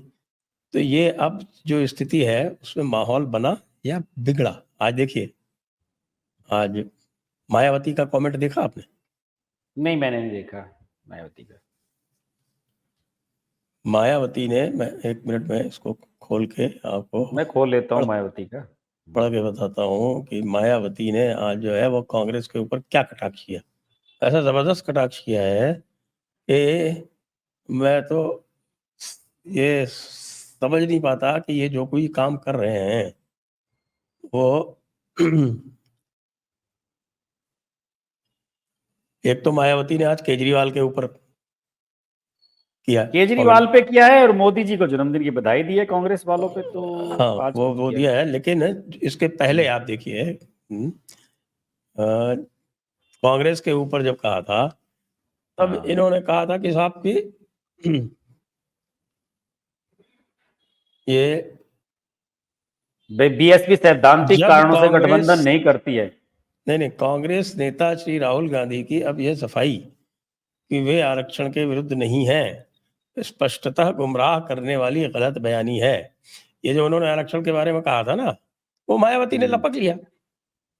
तो ये अब जो स्थिति है उसमें माहौल बना या बिगड़ा? आज देखिए, आज मायावती का कमेंट देखा आपने? नहीं मैंने नहीं देखा मायावती का। मायावती ने, मैं 1 मिनट में इसको खोल के आपको मैं खोल लेता हूँ पढ़ मायावती का। पढ़ के बताता हूँ कि मायावती ने आज जो है वो कांग्रेस के ऊपर क्या कटाक्ष किया। ऐसा जबरदस्त कटाक्ष किया है कि मैं तो ये समझ नहीं पाता कि ये जो कोई काम कर रहे हैं वो एक तो मायावती ने आज केजरीवाल के ऊपर किया केजरीवाल कमेंट। पे किया है और मोदी जी को जन्मदिन की बधाई दी है कांग्रेस वालों पे, तो हाँ, आज वो कुछ वो किया दिया है, लेकिन इसके पहले नहीं। आप देखिए, कांग्रेस के ऊपर जब कहा था तब हाँ इन्होंने कहा था कि साहब कि ये बीएसपी सैद्धांतिक जब कारणों से कांग्रेस गठबंधन नहीं करती है। नहीं, कांग्रेस नेता श्री राहुल गांधी की अब यह सफाई कि वे आरक्षण के विरुद्ध नहीं हैं, स्पष्टतः गुमराह करने वाली गलत बयानी है। ये जो उन्होंने आरक्षण के बारे में कहा था ना, वो मायावती ने लपक लिया।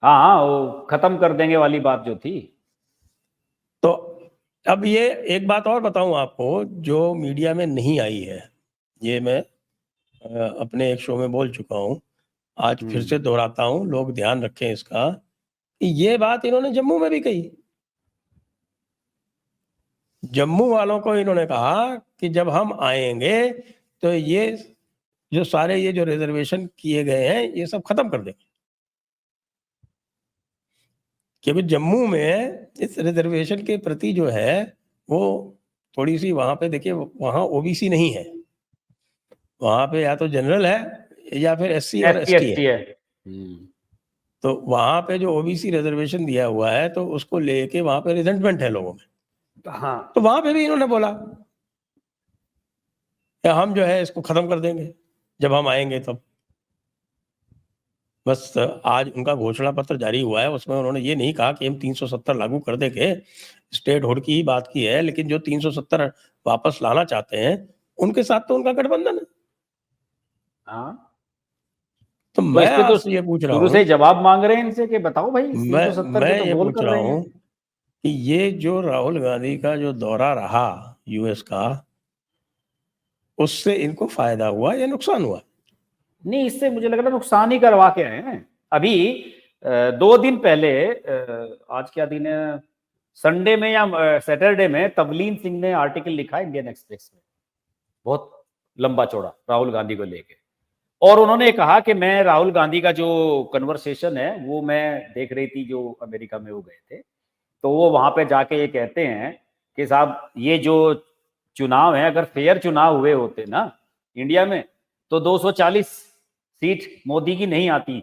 हाँ, वो खत्म कर देंगे वाली बात जो थी। तो अब ये एक बात और बताऊं आपको, जो मीडिया में नहीं आई है, ये मैं अपने एक शो में बोल चुका हूं, आज फिर से दोहराता हूं, लोग ध्यान रखें इसका, कि ये बात इन्होंने जम्मू में भी कही। जम्मू वालों को इन्होंने कहा कि जब हम आएंगे तो ये जो सारे ये जो रिजर्वेशन किए गए हैं ये सब खत्म कर देंगे, क्योंकि जम्मू में इस रिजर्वेशन के प्रति जो है वो थोड़ी सी, वहां पे देखिए, वहां ओबीसी नहीं है, वहां पे या तो जनरल है या फिर एससी और एसटी है। तो वहां पे जो ओबीसी रिजर्वेशन दिया हुआ है तो उसको लेके वहां पे रिजेंटमेंट है लोगों में। हाँ, तो वहां पे भी इन्होंने बोला कि हम जो है इसको खत्म कर देंगे जब हम आएंगे तब। बस आज उनका घोषणा पत्र जारी हुआ है, उसमें उन्होंने ये नहीं कहा कि हम 370 लागू कर देंगे, स्टेट हुड की ही बात की है, लेकिन जो 370 वापस लाना चाहते हैं उनके साथ तो उनका गठबंधन है। हाँ, तो तो मैं इस पे तो आपसे ये पूछ रहा शुरू से हूँ, ही जवाब मांग रहे हैं इनसे कि बताओ भाई, मैं 370 मैं पे तो ये बोल पूछ कर रहा रहे हूँ हैं। कि ये जो राहुल गांधी का जो दौरा रहा यूएस का, उससे इनको फायदा हुआ या नुकसान हुआ? नहीं, इससे मुझे लग रहा है नुकसान ही करवा के आए हैं। अभी 2 दिन पहले, आज क्या दिन है, संडे में या सैटरडे में, तवलीन सिंह ने आर्टिकल लिखा इंडियन एक्सप्रेस में, बहुत लंबा चौड़ा, राहुल गांधी को लेके। और उन्होंने कहा कि मैं राहुल गांधी का जो कन्वर्सेशन है वो मैं देख रही थी, जो अमेरिका में वो गए थे, तो वो वहां पे जाके ये कहते हैं कि साहब, ये जो चुनाव है, अगर फेयर चुनाव हुए होते ना इंडिया में, तो 240 सीट मोदी की नहीं आती।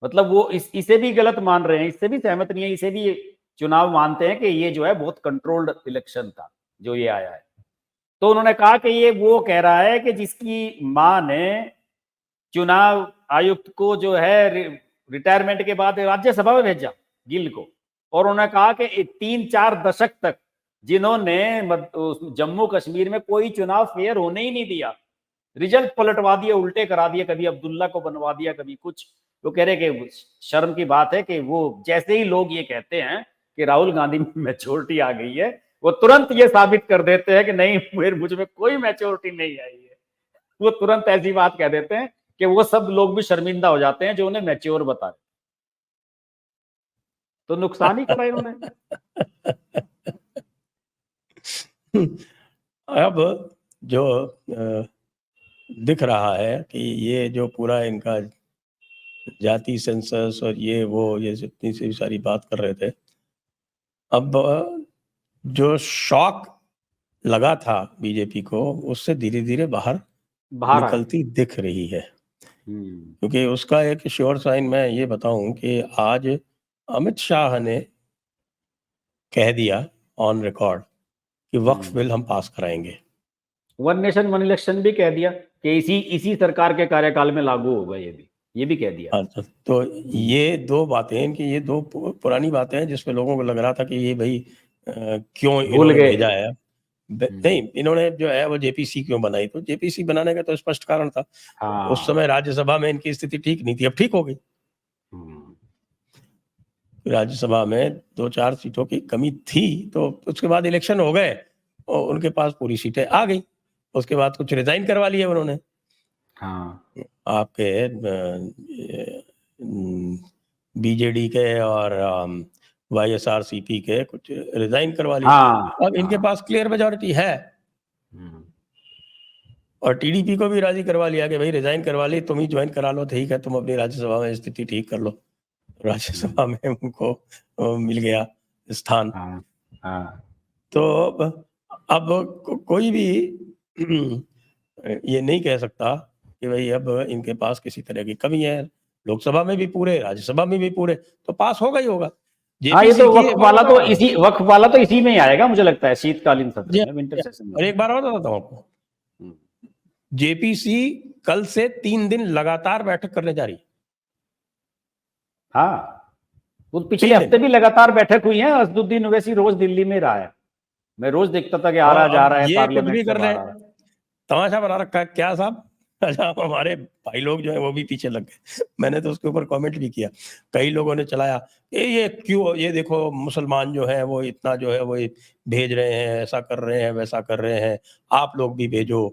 मतलब वो इसे भी गलत मान रहे हैं, इससे भी सहमत नहीं है, इसे भी चुनाव मानते हैं कि ये जो है बहुत कंट्रोल्ड इलेक्शन था जो ये आया है। तो उन्होंने कहा कि ये वो कह रहा है कि जिसकी मां ने चुनाव आयुक्त को जो है रिटायरमेंट के बाद राज्यसभा में भेजा, गिल को, और उन्होंने कहा कि 3-4 दशक तक जिन्होंने जम्मू कश्मीर में कोई चुनाव फेयर होने ही नहीं दिया, रिजल्ट पलटवा दिए, उल्टे करा दिए, कभी अब्दुल्ला को बनवा दिया, कभी कुछ। वो कह रहे कि शर्म की बात है कि वो जैसे ही लोग ये कहते हैं कि राहुल गांधी में मैच्योरिटी आ गई है, वो तुरंत ये साबित कर देते हैं कि नहीं, फिर मुझ में कोई मैच्योरिटी नहीं आई है। वो तुरंत ऐसी बात कह देते हैं कि वो सब लोग भी शर्मिंदा हो जाते हैं जो उन्हें मैच्योर बता रहे। तो नुकसान ही करा इन्होंने। अब जो दिख रहा है कि ये जो पूरा इनका जाति सेंसस और ये जितनी सी सारी बात कर रहे थे, अब जो शॉक लगा था बीजेपी को, उससे धीरे धीरे बाहर निकलती दिख रही है। क्योंकि उसका एक श्योर साइन मैं ये बताऊं कि आज अमित शाह ने कह दिया ऑन रिकॉर्ड कि वक्फ बिल हम पास कराएंगे। वन नेशन वन इलेक्शन भी कह दिया कि इसी सरकार के कार्यकाल में लागू होगा, ये भी कह दिया। हाँ, तो ये दो बातें, कि ये दो पुरानी बातें हैं जिसमें लोगों को लग रहा था कि ये भाई क्यों इन्होंने भेजा है। नहीं, इन्होंने जो है वो जेपीसी क्यों बनाई, तो जेपीसी बनाने का तो स्पष्ट कारण था। उस समय राज्यसभा में इनकी स्थिति ठीक नहीं थी, अब ठीक हो गई। राज्यसभा में 2-4 सीटों की कमी थी, तो उसके बाद इलेक्शन हो गए और उनके पास पूरी सीटें आ गई। उसके बाद कुछ रिजाइन करवा लिया उन्होंने। आपके बीजेडी के और वाईएसआरसीपी के कुछ रिजाइन करवा लिया। अब इनके पास क्लियर मेजॉरिटी है, और टीडीपी को भी राजी करवा लिया कि भाई रिजाइन करवा ली, तुम ही ज्वाइन करा लो, ठीक है, तुम अपनी राज्यसभा में स्थिति ठीक कर लो। राज्यसभा में उनको मिल गया स्थान। तो अब कोई भी ये नहीं कह सकता कि भाई अब इनके पास किसी तरह की कमी है। लोकसभा में भी पूरे, राज्यसभा में भी पूरे, तो पास होगा ही होगा। ये तो वक्फ वाला तो इसी में ही आएगा, मुझे लगता है, शीतकालीन सत्र में, विंटर सेशन में। और एक बार और बताता हूँ आपको, जेपीसी कल से 3 दिन लगातार बैठक करने जा रही है। वो पिछले 3 दिन। हफ्ते भी लगातार बैठक हुई है, असदुद्दीन ओवैसी रोज दिल्ली में रहा है, मैं रोज देखता था कि आ रहा और जा अब रहा है, ये कुछ पार्लियामेंट भी से कर ले, बाहर आ रहा है। तमाशा बना रखा है क्या साहब। अच्छा, अब हमारे भाई लोग जो है वो भी पीछे लग गए। मैंने तो उसके ऊपर कमेंट भी किया, कई लोगों ने चलाया, ये क्यों, ये देखो मुसलमान जो है वो इतना जो है वो भेज रहे हैं, ऐसा कर रहे हैं, वैसा कर रहे हैं, आप लोग भी भेजो।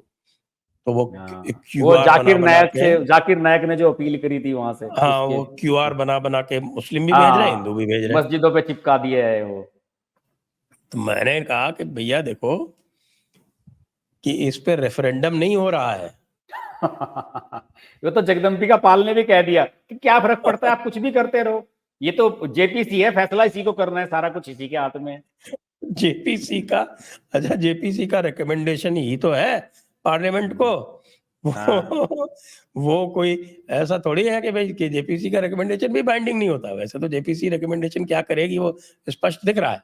तो वो हाँ, वो क्यूआर बना बना के, जाकिर नायक ने जो अपील करी थी वहां से हाँ उसके, वो क्यूआर बना बना के मुस्लिम भी भेज रहे हैं, हिंदू हाँ, भी भेज रहे हैं। मस्जिदों पे चिपका दिए है वो। तो मैंने कहा कि भैया देखो कि इस पे रेफरेंडम नहीं हो रहा है। वो तो जगदम्बिका पाल ने भी कह दिया कि क्या फर्क पड़ता है, आप कुछ भी करते रहो, ये तो जेपीसी है, फैसला इसी को करना है, सारा कुछ इसी के हाथ में है। जेपीसी का, अच्छा जेपीसी का रिकमेंडेशन ही तो है पार्लियामेंट को। हाँ, वो, वो कोई ऐसा थोड़ी है कि भाई कि जेपीसी का रिकमेंडेशन भी बाइंडिंग नहीं होता। वैसे तो जेपीसी रिकमेंडेशन क्या करेगी वो स्पष्ट दिख रहा है।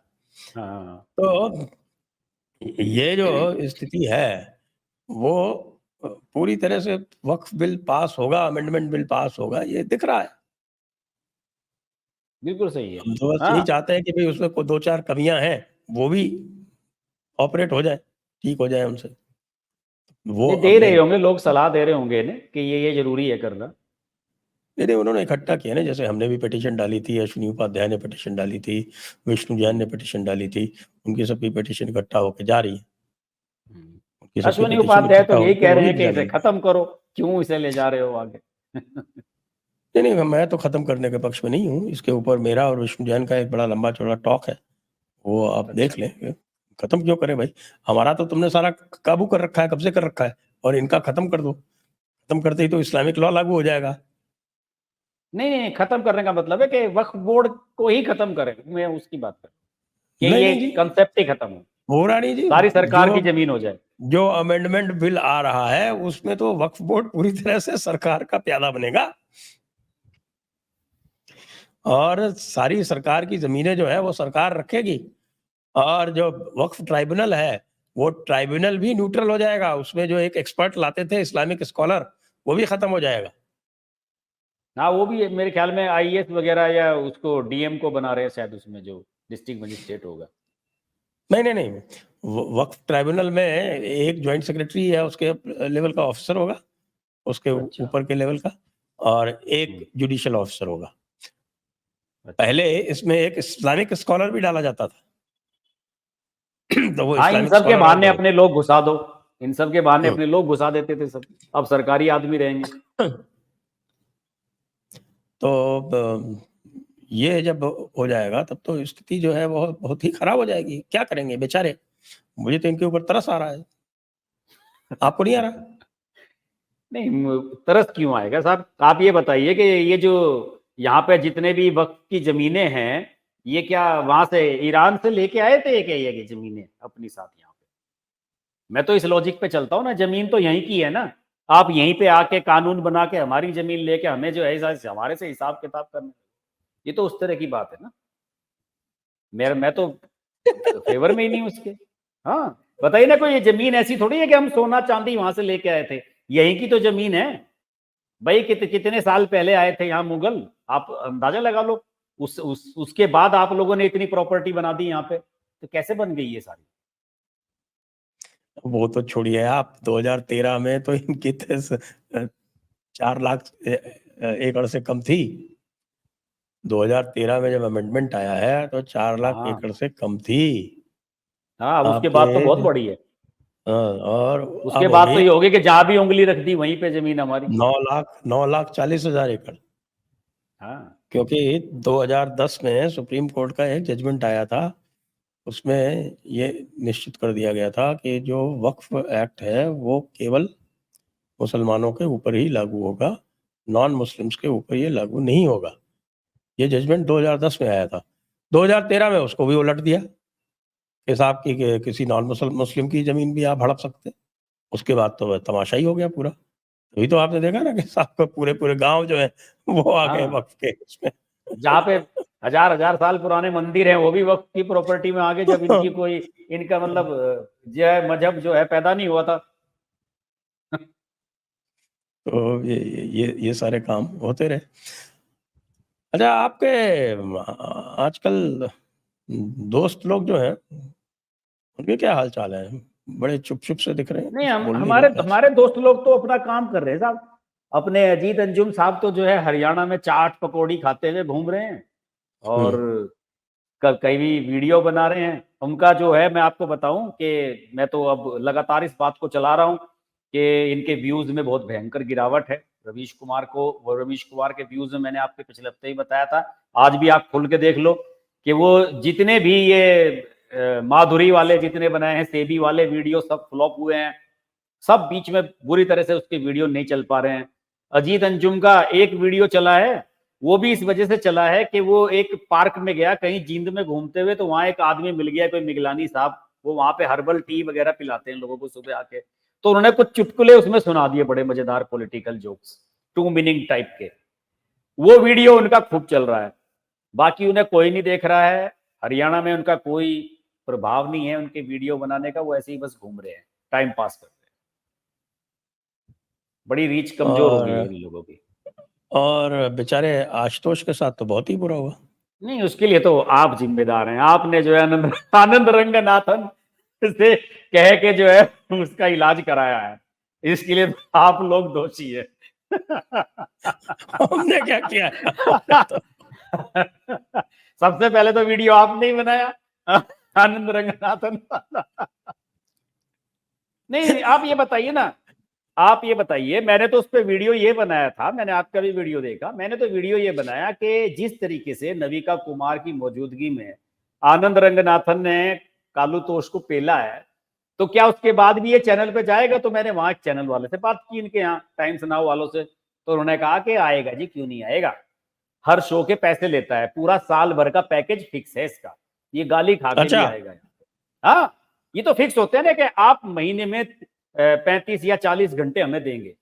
हाँ, तो ये जो स्थिति है वो पूरी तरह से वक्फ बिल पास होगा, अमेंडमेंट बिल पास होगा, ये दिख रहा है। बिल्कुल सही है। हम तो बस यही हाँ, चाहते हैं कि भाई उसमें कोई 2-4 कमियां हैं वो भी ऑपरेट हो जाए, ठीक हो जाए उनसे। वो ये दे हमने, रहे होंगे लोग, सलाह दे रहे होंगे इन्हें कि ये जरूरी है करना। नहीं नहीं, उन्होंने इकट्ठा किया ना, जैसे हमने भी पिटीशन डाली थी, अश्विनी उपाध्याय ने पिटीशन डाली थी, विष्णु जैन ने पिटीशन डाली थी, उनकी सबकी पिटीशन इकट्ठा होकर जा रही है। उनकी सबकी अश्विनी पिटीशन उपाध्याय तो इकट्ठा यही होकर कह रहे होगी हैं भी कि जा इसे रही है। खत्म करो, क्यों इसे ले जा रहे हो आगे। नहीं नहीं, मैं तो खत्म करने के पक्ष में नहीं हूँ। इसके ऊपर मेरा और विष्णु जैन का एक बड़ा लंबा चौड़ा टॉक है, वो आप अच्छा, देख लें। खत्म क्यों करें भाई, हमारा तो तुमने सारा काबू कर रखा है, कब्जे कर रखा है, और इनका खत्म कर दो। खत्म करते ही तो इस्लामिक लॉ लागू हो जाएगा। नहीं नहीं, खत्म करने का मतलब है कि वक्फ बोर्ड को ही खत्म करें, मैं उसकी बात कर, कि नहीं ये नहीं जी, कंसेप्ट ही खत्म हो, हो रहा नहीं जी। सारी जो सरकार की जमीन हो जाए। जो अमेंडमेंट बिल आ रहा है उसमें तो वक्फ बोर्ड पूरी तरह से सरकार का प्यादा बनेगा, और सारी सरकार की जमीनें जो है वो सरकार रखेगी। और जो वक्फ ट्राइब्यूनल है वो ट्राइब्यूनल भी न्यूट्रल हो जाएगा। उसमें जो एक एक्सपर्ट लाते थे इस्लामिक स्कॉलर, वो भी खत्म हो जाएगा। हाँ, वो भी मेरे ख्याल में आईएएस वगैरह या उसको डीएम को बना रहे हैं शायद, उसमें जो डिस्ट्रिक्ट मजिस्ट्रेट होगा। नहीं नहीं नहीं, वक्फ ट्राइब्यूनल में एक ज्वाइंट सेक्रेटरी है, उसके लेवल का ऑफिसर होगा, उसके अच्छा। ऊपर के लेवल का, और हम्म, एक जुडिशियल ऑफिसर होगा। अच्छा। पहले इसमें एक इस्लामिक स्कॉलर भी डाला जाता था। तो वो हाँ, इन इस्लामिक सब के स्कॉलर आउट बहाने हो अपने लोग घुसा दो, इन सब के बहाने गए। अपने लोग घुसा देते थे सब, अब सरकारी आदमी रहेंगे। तो ये जब हो जाएगा तब तो स्थिति जो है वो बहुत ही खराब हो जाएगी। क्या करेंगे बेचारे, मुझे तो इनके ऊपर तरस आ रहा है, आपको नहीं आ रहा? नहीं, तरस क्यों आएगा साहब, आप ये बताइए कि ये जो यहाँ पे जितने भी वक्त की जमीनें हैं, ये क्या वहां से ईरान से लेके आए थे क्या ये जमीनें अपनी साथ यहाँ पे? मैं तो इस लॉजिक पे चलता हूँ ना, जमीन तो यहीं की है ना, आप यहीं पे आके कानून बना के हमारी जमीन लेके हमें जो है हमारे से हिसाब किताब करना, ये तो उस तरह की बात है ना। मैं तो फेवर में ही नहीं उसके। हाँ, बताइए ना, कोई ये जमीन ऐसी थोड़ी है कि हम सोना चांदी वहां से लेके आए थे, यहीं की तो जमीन है भाई। कितने साल पहले आए थे यहाँ मुगल, आप अंदाजा लगा लो। उसके बाद आप लोगों ने इतनी प्रॉपर्टी बना दी यहाँ पे, तो कैसे बन गई ये सारी? वो तो छोड़िए आप, 2013 में तो इनकी 4 लाख एकड़ से कम थी। 2013 में जब अमेंडमेंट आया है तो 4 लाख हाँ, एकड़ से कम थी हाँ, अब उसके बाद तो बहुत आपके। बड़ी है। और उसके अब हो बाद तो गई ये होगी कि जहां भी उंगली रख दी वहीं पे जमीन हमारी। 9,40,000 एकड़। हाँ, क्योंकि 2010 में सुप्रीम कोर्ट का एक जजमेंट आया था, उसमें ये निश्चित कर दिया गया था कि जो वक्फ एक्ट है वो केवल मुसलमानों के ऊपर ही लागू होगा, नॉन मुस्लिम्स के ऊपर ये लागू नहीं होगा। ये जजमेंट 2010 में आया था। 2013 में उसको भी उलट दिया कि साहब की कि किसी नॉन मुस्लिम की जमीन भी आप हड़प सकते हैं। उसके बाद तो तमाशा ही हो गया पूरा। तभी तो आपने देखा ना कि साहब का पूरे पूरे गांव जो है वो आ गए हाँ, वक्फ के उसमें। जहाँ पे हजार हजार साल पुराने मंदिर हैं वो भी वक्त की प्रॉपर्टी में आ गए, जब इनकी कोई, इनका मतलब जो है मजहब जो है पैदा नहीं हुआ था। तो ये सारे काम होते रहे। अच्छा, आपके आजकल दोस्त लोग जो हैं, उनके क्या हाल चाल है? बड़े चुप चुप से दिख रहे हैं, नहीं, कुछ हम बोल नहीं हमारे रहे आज। हमारे दोस्त लोग तो अपना काम कर रहे हैं साहब। अपने अजीत अंजुम साहब तो जो है हरियाणा में चाट पकौड़ी खाते हुए घूम रहे हैं, और कई वीडियो बना रहे हैं। उनका जो है, मैं आपको बताऊं कि मैं तो अब लगातार इस बात को चला रहा हूं कि इनके व्यूज में बहुत भयंकर गिरावट है। रवीश कुमार के व्यूज में मैंने आपके पिछले हफ्ते ही बताया था, आज भी आप खुल के देख लो कि वो जितने भी ये माधुरी वाले जितने बनाए हैं, सेबी वाले वीडियो सब फ्लॉप हुए हैं। सब बीच में बुरी तरह से उसके वीडियो नहीं चल पा रहे हैं। अजीत अंजुम का एक वीडियो चला है, वो भी इस वजह से चला है कि वो एक पार्क में गया कहीं जींद में घूमते हुए, तो वहां एक आदमी मिल गया, कोई मिगलानी साहब, वो वहां पे हर्बल टी वगैरह पिलाते हैं लोगों को सुबह आके। तो उन्होंने कुछ चुटकुले उसमें सुना दिए, बड़े मजेदार political jokes, two meaning type के। वो वीडियो उनका खूब चल रहा है, बाकी उन्हें कोई नहीं देख रहा है। हरियाणा में उनका कोई प्रभाव नहीं है उनके वीडियो बनाने का, वो ऐसे ही बस घूम रहे हैं, टाइम पास कर रहे हैं। बड़ी रीच कमजोर हो गई है और इन लोगों की। और बेचारे आशुतोष के साथ तो बहुत ही बुरा हुआ। नहीं, उसके लिए तो आप जिम्मेदार हैं। आपने जो है आनंद आनंद रंगनाथन से कह के जो है उसका इलाज कराया है, इसके लिए तो आप लोग दोषी है। हमने क्या किया है? हमने तो सबसे पहले तो वीडियो आपने ही बनाया, आनंद रंगनाथन वाला। नहीं, आप ये बताइए ना, आप ये बताइए, मैंने तो उस पर वीडियो ये बनाया था, मैंने आपका भी वीडियो देखा। मैंने तो वीडियो ये बनाया कि जिस तरीके से नविका कुमार की मौजूदगी में आनंद रंगनाथन ने कालू तोष को पेला है, तो क्या उसके बाद भी ये चैनल पे जाएगा? तो मैंने वहां चैनल वाले से बात की, इनके यहाँ टाइम्स नाउ वालों से, तो उन्होंने कहा कि आएगा जी, क्यों नहीं आएगा, हर शो के पैसे लेता है, पूरा साल भर का पैकेज फिक्स है इसका, ये गाली खा के भी अच्छा, आएगा। हाँ, ये तो फिक्स होते हैं ना कि आप महीने में 35 या 40 घंटे हमें देंगे,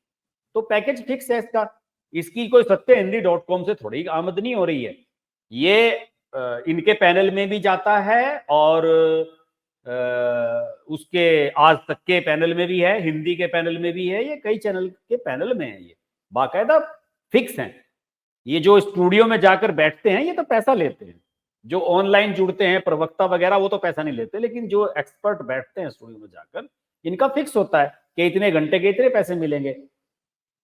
तो पैकेज फिक्स है इसका। इसकी कोई सत्यहिंदी.com से थोड़ी आमदनी हो रही है, ये इनके पैनल में भी जाता है, और उसके आज तक के पैनल में भी है, हिंदी के पैनल में भी है, ये कई चैनल के पैनल में है, ये बाकायदा फिक्स हैं। ये जो स्टूडियो में जाकर बैठते हैं ये तो पैसा लेते हैं, जो ऑनलाइन जुड़ते हैं प्रवक्ता वगैरह वो तो पैसा नहीं लेते, लेकिन जो एक्सपर्ट बैठते हैं स्टूडियो में जाकर, इनका फिक्स होता है कि इतने घंटे के इतने पैसे मिलेंगे।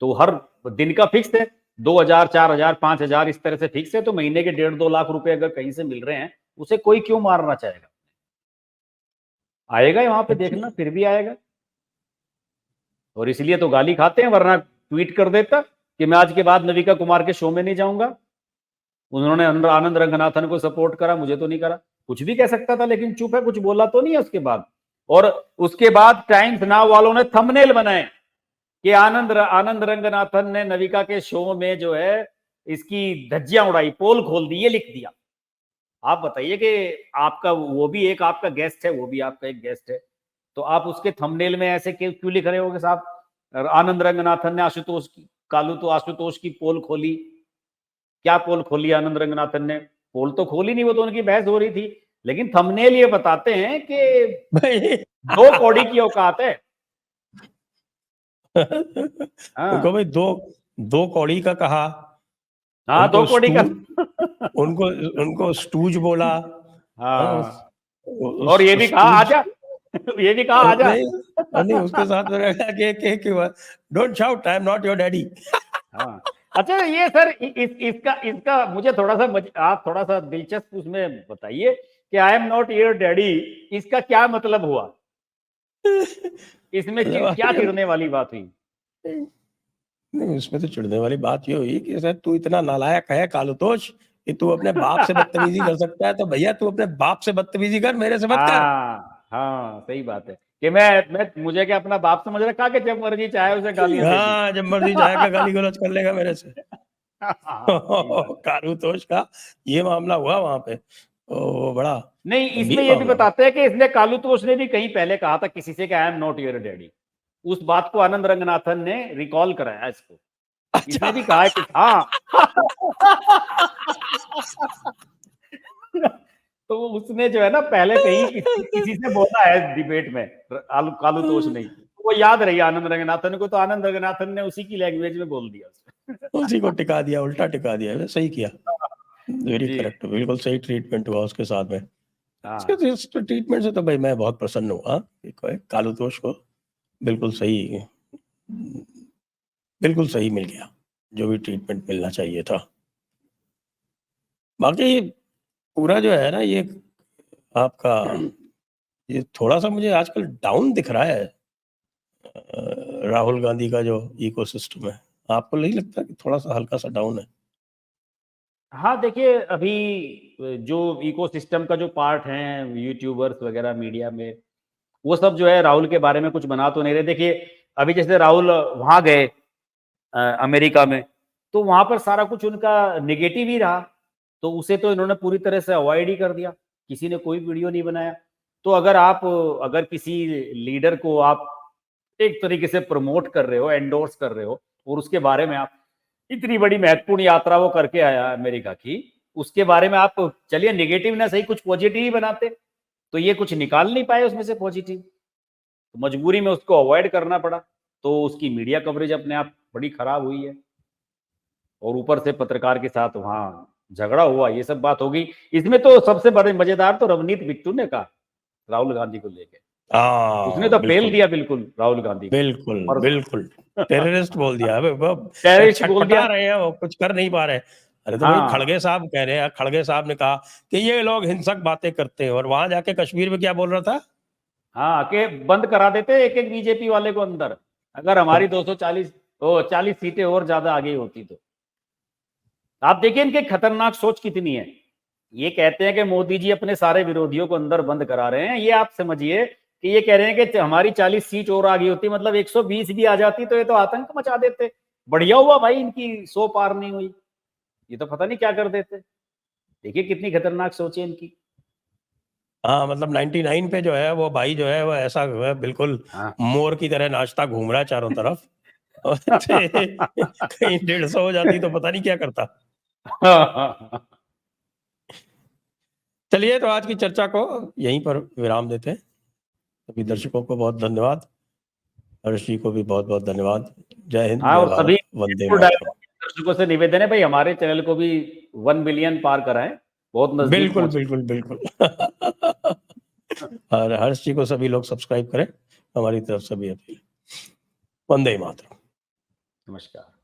तो हर दिन का फिक्स है, 2,000, 4,000, 5,000 इस तरह से फिक्स है। तो महीने के 1.5-2 लाख रुपए अगर कहीं से मिल रहे हैं, उसे कोई क्यों मारना चाहेगा? आएगा वहां पे अच्छा। देखना, फिर भी आएगा। और इसलिए तो गाली खाते हैं, वरना ट्वीट कर देता कि मैं आज के बाद नविका कुमार के शो में नहीं जाऊंगा। उन्होंने आनंद रंगनाथन को सपोर्ट करा, मुझे तो नहीं करा। कुछ भी कह सकता था, लेकिन चुप है, कुछ बोला तो नहीं है उसके बाद। और उसके बाद टाइम्स नाउ वालों ने थंबनेल बनाए कि आनंद रंगनाथन ने नविका के शो में जो है इसकी धज्जियां उड़ाई, पोल खोल दी, ये लिख दिया। आप बताइए कि आपका वो भी एक आपका गेस्ट है, वो भी आपका एक गेस्ट है, तो आप उसके थंबनेल में ऐसे क्यों लिख रहे हो कि साहब आनंद रंगनाथन ने आशुतोष की, कालू तो आशुतोष की पोल खोली? क्या पोल खोली आनंद रंगनाथन ने? पोल तो खोली नहीं, वो तो उनकी बहस हो रही थी। लेकिन थंबनेल ये बताते हैं कि भाई 2 कौड़ी की औकात है। उनको हाँ, भाई दो दो कौड़ी का कहा, हाँ, 2 उनको कौड़ी का। उनको उनको स्टूज बोला। हाँ, हाँ, और ये उस भी कहा स्टूज आजा। ये भी कहा आजा। नहीं, नहीं, उसके साथ मैंने कहा कि don't shout, I am not your daddy. हाँ, अच्छा, ये सर इसका इसका मुझे थोड़ा सा आप थोड़ा सा दिलचस्प उसमें बताइए कि I am not your daddy, इसका क्या मतलब हुआ? इसमें क्या चिढ़ने वाली बात हुई? नहीं, उसमें तो चिढ़ने वाली बात ये हुई कि सर तू इतना नालायक है कालुतोष कि तू अपने बाप से बदतमीजी कर सकता है, तो भैया तू अपने बाप से बदतमीजी कर, मेरे से मत कर। हाँ, हाँ, सही बात है कि मैं मुझे क्या अपना बाप समझ रखा कि जब मर्जी चाहे उसे गालियां दे दी। हाँ, जब मर्जी जाएगा गाली गलौज कर लेगा मेरे से। हाँ, सही बात है। कालुतोष का ये मामला हुआ वहां पे, तो बड़ा नहीं, इसमें गंभीर ये भी मामला। बताते हैं कि इसने कालू तोष ने भी कहीं पहले कहा था किसी से कि I am not your daddy. उस बात को आनंद रंगनाथन ने रिकॉल कराया इसको। अच्छा। इसने भी कहा है कि हाँ। तो उसने जो है ना पहले कहीं किसी से बोला है डिबेट में, कालू तोष नहीं, तो वो याद रही आनंद रंगनाथन को, तो आनंद रंगनाथन ने उसी की लैंग्वेज में बोल दिया उसने। उसी को टिका दिया, उल्टा टिका दिया, सही किया। वेरी जी। करेक्ट, बिल्कुल सही ट्रीटमेंट हुआ उसके साथ में। हाँ। इस ट्रीटमेंट से तो भाई मैं बहुत प्रसन्न हूँ। हाँ, कालुतोष को बिल्कुल सही, बिल्कुल सही मिल गया, जो भी ट्रीटमेंट मिलना चाहिए था। बाकी पूरा जो है ना ये आपका, ये थोड़ा-सा मुझे आजकल डाउन दिख रहा है, राहुल गांधी का जो इकोसिस्टम है। आपको नहीं लगता कि थोड़ा-सा हल्का-सा डाउन है? हाँ, देखिए अभी जो इकोसिस्टम का जो पार्ट है, यूट्यूबर्स वगैरह मीडिया में, वो सब जो है राहुल के बारे में कुछ बना तो नहीं रहे। देखिए, अभी जैसे राहुल वहाँ गए अमेरिका में, तो वहाँ पर सारा कुछ उनका नेगेटिव ही रहा, तो उसे तो इन्होंने पूरी तरह से अवॉइड ही कर दिया, किसी ने कोई वीडियो नहीं बनाया। तो अगर किसी लीडर को आप एक तरीके से प्रमोट कर रहे हो, एंडोर्स कर रहे हो और उसके बारे में आप इतनी बड़ी महत्वपूर्ण यात्रा वो करके आया अमेरिका की, उसके बारे में आप चलिए नेगेटिव ना सही कुछ पॉजिटिव ही बनाते, तो ये कुछ निकाल नहीं पाए उसमें से पॉजिटिव, तो मजबूरी में उसको अवॉइड करना पड़ा। तो उसकी मीडिया कवरेज अपने आप बड़ी खराब हुई है और ऊपर से पत्रकार के साथ वहाँ झगड़ा हुआ, ये सब बात हो गई। इसमें तो सबसे बड़े मजेदार तो रवनीत बिट्टू ने कहा, राहुल गांधी को लेके। उसने हाँ, तो पेल बिल्कुल, दिया बिल्कुल राहुल गांधी को बिल्कुल, और बिल्कुल। टेररिस्ट बोल दिया। अबे टेररिस्ट बोल छटपटा दिया। रहे हैं, वो कुछ कर नहीं पा रहे हैं। अरे तो भाई हाँ, खड़गे साहब कह रहे हैं, खड़गे साहब ने कहा कि ये लोग हिंसक बातें करते हैं, और वहां जाके कश्मीर में क्या बोल रहा था? हाँ, कि बंद करा देते एक-एक बीजेपी वाले को अंदर, अगर हमारी 240 ओ 40 सीटें और ज्यादा आगे होती तो। आप देखिए इनकी खतरनाक सोच कितनी है। ये कहते हैं कि मोदी जी अपने सारे विरोधियों को अंदर बंद करा रहे हैं। ये आप समझिए कि ये कह रहे हैं कि हमारी 40 सीट और आगे होती, मतलब 120 भी आ जाती तो ये तो आतंक मचा देते। बढ़िया हुआ भाई इनकी 100 पार नहीं हुई, ये तो पता नहीं क्या कर देते। देखिए कितनी खतरनाक सोच है इनकी। हाँ, मतलब 99 पे जो है वो भाई जो है वो ऐसा जो है बिल्कुल हाँ। मोर की तरह नाचता घूम रहा है चारों तरफ। और कहीं 150 हो जाती तो पता नहीं क्या करता। चलिए, तो आज की चर्चा को यहीं पर विराम देते हैं। सभी जी। दर्शकों को बहुत धन्यवाद। हर्ष जी को भी बहुत-बहुत धन्यवाद। जय हिंद, हाँ, जय और सभी भारत, वंदे मातरम। डायलॉग दर्शकों से निवेदन है भाई हमारे चैनल को भी 1 बिलियन पार कराएं, बहुत नजदीक बिल्कुल, पहुंचे। बिल्कुल, बिल्कुल। और हर्ष जी को सभी लोग सब्सक्राइब करें, हमारी तरफ से भी अपील। वंदे मातरम। नमस्कार।